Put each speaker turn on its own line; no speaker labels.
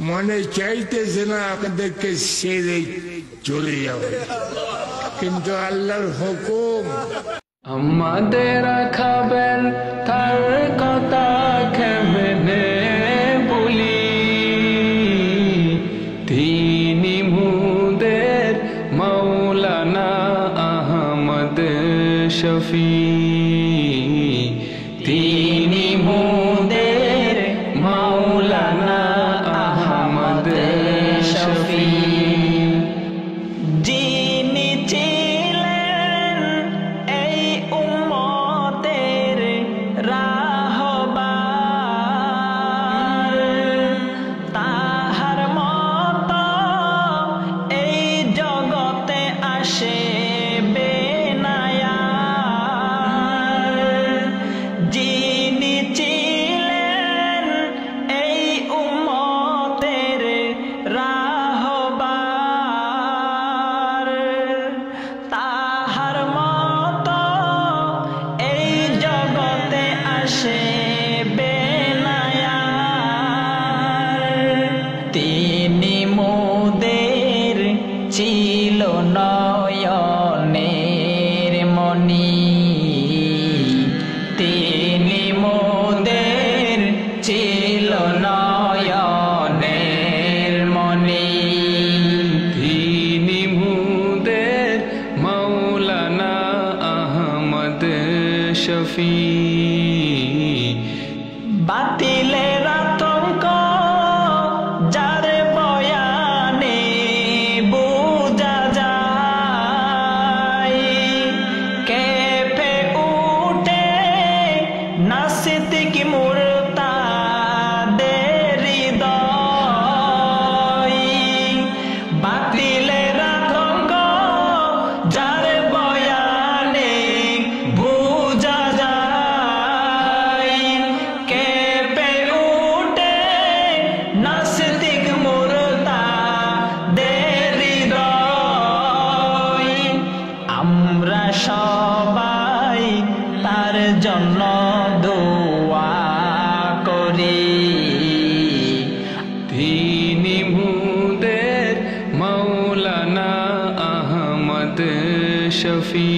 মনে চাইতেছে না আপনাদেরকে ছেড়ে চলে যাবে, কিন্তু আল্লাহর হুকুম।
আমাদের খাবেন তার কথা কেমনে বলি, তিনি মুদের মাওলানা আহমদ শফি, তিনি মুদের মাওলানা আহমদ শফি। যিনি ছিলেন এই উম্মতের রাহবার, তাহার মতো এই জগতে আসবে না আর। যিনি ছিলেন এই উম্মতের রাহবার, তাহার মতো এই জগতে আসবে না আর। তিনি মোদের ছিল নয়নের মণি, তিনি মোদের ছিল নয়নের মণি, তিনি মুদের মাওলানা আহমদ শফি। বাতিলের আতঙ্ক যার বয়ানে বোঝা যায়, কেঁপে উঠে নাস্তিক মুরতাদের হৃদয়। বাতিলের আতঙ্ক যার বয়ানে বোঝা যায়, কেঁপে উঠে নাস্তিক মুরতাদের হৃদয়। আমরা সবাই তার জন্য দোয়া করি, তিনি মুদের মাওলানা আহমদ শফি।